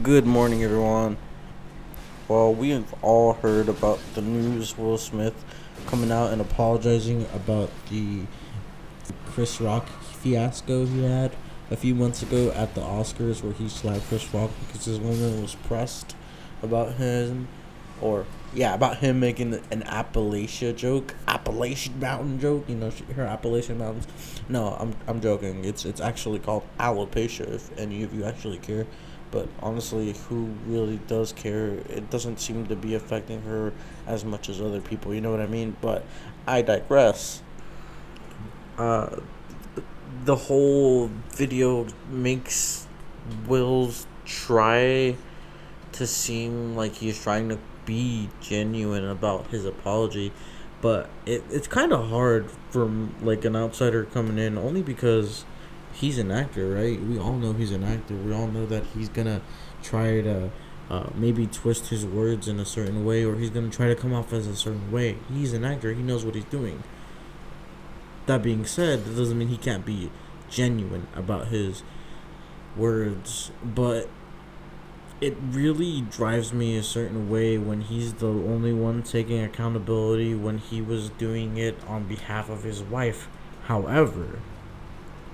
Good morning, everyone. Well, we have all heard about the news Will Smith coming out and apologizing about the Chris Rock fiasco he had a few months ago at the Oscars where he slapped Chris Rock because his woman was pressed about him, or yeah, about him making an Appalachian Mountain joke. You know, her Appalachian Mountains. No, I'm joking. It's actually called alopecia. If any of you actually care, but honestly, who really does care? It doesn't seem to be affecting her as much as other people. You know what I mean? But I digress. Uh, the whole video makes Will's try to seem like he's trying to be genuine about his apology, but it's kind of hard from like an outsider coming in, only because he's an actor, right? We all know he's an actor. We all know that he's gonna try to maybe twist his words in a certain way, or he's gonna try to come off as a certain way. He's an actor. He knows what he's doing. That being said, that doesn't mean he can't be genuine about his words, but it really drives me a certain way when he's the only one taking accountability when he was doing it on behalf of his wife. However,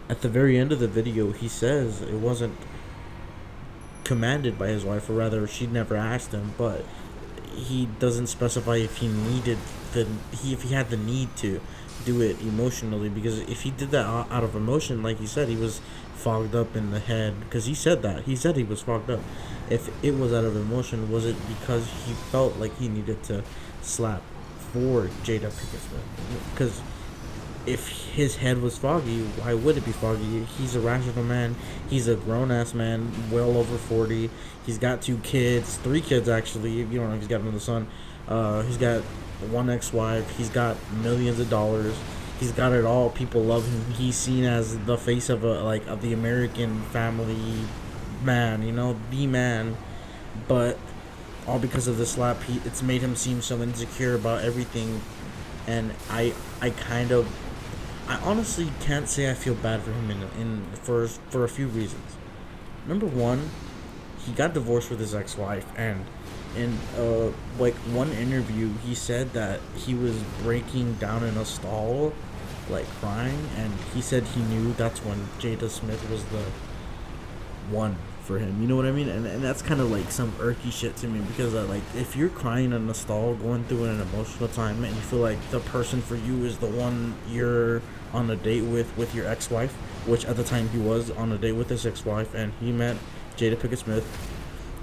at the very end of the video, he says it wasn't commanded by his wife, or rather, she never asked him, but he doesn't specify if he needed if he had the need to do it emotionally, because if he did that out of emotion, like he said, he was fogged up in the head, because he said he was fogged up. If it was out of emotion, was it because he felt like he needed to slap for Jada Pinkett Smith? Because if his head was foggy, why would it be foggy? He's a rational man. He's a grown ass man, well over 40. He's got 2 kids, 3 kids actually. If you don't know, he's got another son. He's got one ex-wife. He's got millions of dollars. He's got it all. People love him. He's seen as the face of of the American family man. You know, the man. But all because of the slap, it's made him seem so insecure about everything. And I honestly can't say I feel bad for him for a few reasons. Number one, he got divorced with his ex-wife, and in like one interview, he said that he was breaking down in a stall, like crying, and he said he knew that's when Jada Smith was the one for him. You know what I mean? And that's kind of like some irky shit to me, because like if you're crying in a stall, going through an emotional time, and you feel like the person for you is the one you're on a date with your ex-wife, which at the time he was on a date with his ex-wife, and he met Jada Pinkett Smith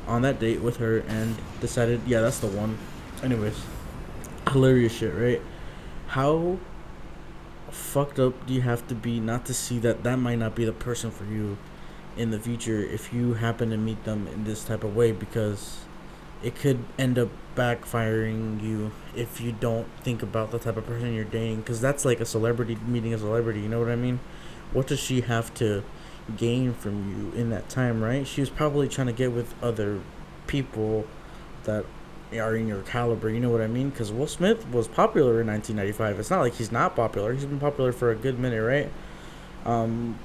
on that date with her and decided, yeah, that's the one. Anyways, hilarious shit, right? How fucked up do you have to be not to see that that might not be the person for you in the future if you happen to meet them in this type of way? Because it could end up backfiring you if you don't think about the type of person you're dating, because that's like a celebrity meeting a celebrity. You know what I mean? What does she have to gain from you in that time, right? She was probably trying to get with other people that are in your caliber. You know what I mean? Because Will Smith was popular in 1995. It's not like he's not popular. He's been popular for a good minute, right? um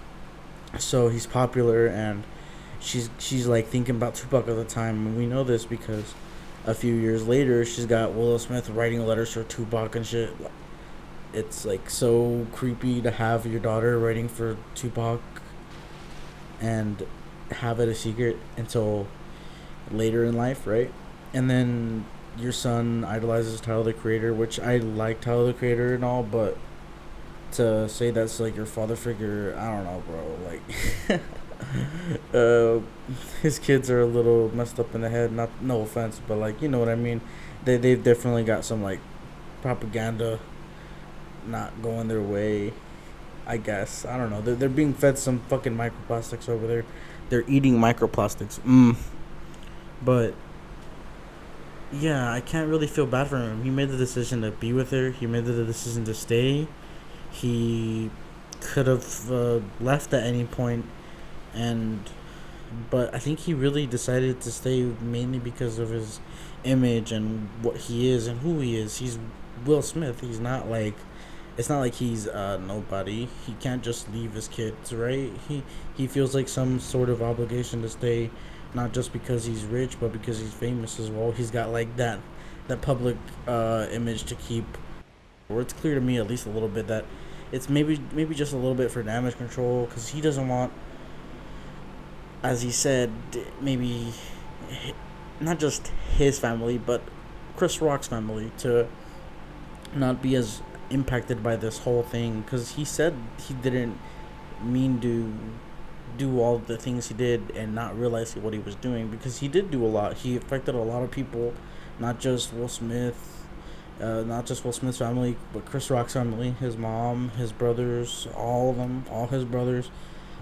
so he's popular, and she's like thinking about Tupac at the time, and we know this because a few years later she's got Will Smith writing letters for Tupac and shit. It's like so creepy to have your daughter writing for Tupac and have it a secret until later in life, right? And then your son idolizes Tyler the Creator, which I like Tyler the Creator and all, but to say that's like your father figure, I don't know, bro. Like, his kids are a little messed up in the head. Not, no offense, but like, you know what I mean. They've definitely got some like propaganda not going their way. I guess, I don't know. They're being fed some fucking microplastics over there. They're eating microplastics. But yeah, I can't really feel bad for him. He made the decision to be with her. He made the decision to stay. He could have left at any point, and but I think he really decided to stay mainly because of his image and what he is and who he is. He's Will Smith. He's not like it's not like he's nobody. He can't just leave his kids, right? He feels like some sort of obligation to stay, not just because he's rich, but because he's famous as well. He's got like that public image to keep. Or it's clear to me at least a little bit that it's maybe just a little bit for damage control, because he doesn't want, as he said, maybe not just his family but Chris Rock's family to not be as impacted by this whole thing, because he said he didn't mean to do all the things he did and not realize what he was doing, because he did do a lot. He affected a lot of people, not just Will Smith, not just Will Smith's family, but Chris Rock's family, his mom, his brothers, all of them, all his brothers.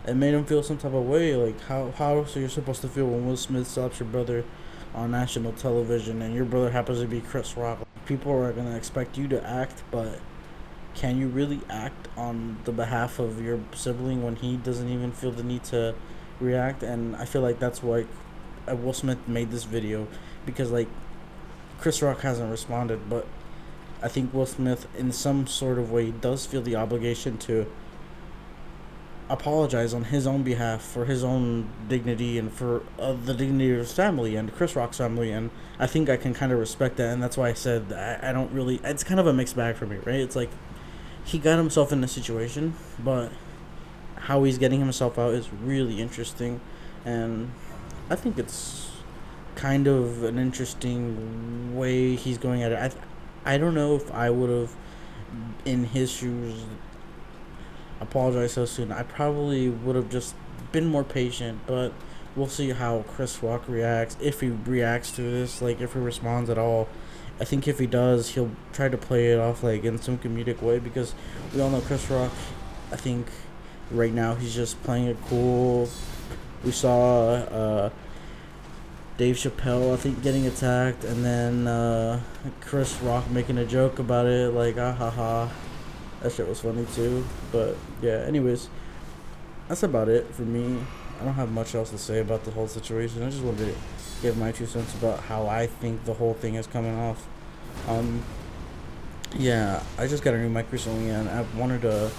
It made him feel some type of way, like how so you're supposed to feel when Will Smith slaps your brother on national television and your brother happens to be Chris Rock. People are gonna expect you to act, but can you really act on the behalf of your sibling when he doesn't even feel the need to react? And I feel like that's why Will Smith made this video, because like Chris Rock hasn't responded, but I think Will Smith in some sort of way does feel the obligation to apologize on his own behalf for his own dignity and for the dignity of his family and Chris Rock's family. And I think I can kind of respect that, and that's why I said I don't really, it's kind of a mixed bag for me, right? It's like he got himself in a situation, but how he's getting himself out is really interesting, and I think it's kind of an interesting way he's going at it. I don't know if I would have, in his shoes, apologized so soon. I probably would have just been more patient, but we'll see how Chris Rock reacts, if he reacts to this, like if he responds at all. I think if he does, he'll try to play it off like in some comedic way, because we all know Chris Rock. I think right now he's just playing it cool. We saw Dave Chappelle, I think, getting attacked, and then Chris Rock making a joke about it, like ah ha ha. That shit was funny too. But yeah, anyways, that's about it for me. I don't have much else to say about the whole situation. I just wanted to give my 2 cents about how I think the whole thing is coming off. Yeah, I just got a new mic recently, and I wanted to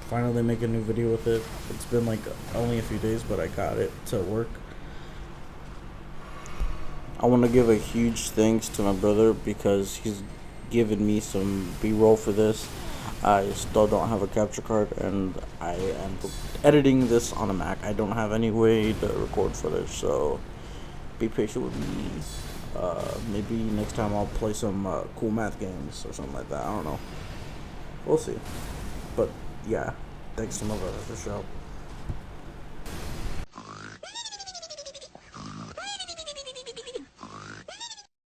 finally make a new video with it. It's been like only a few days, but I got it to work. I want to give a huge thanks to my brother, because he's given me some B-roll for this. I still don't have a capture card, and I am editing this on a Mac. I don't have any way to record footage, so be patient with me. Maybe next time I'll play some cool math games or something like that. I don't know. We'll see. But yeah, thanks to my brother for sure.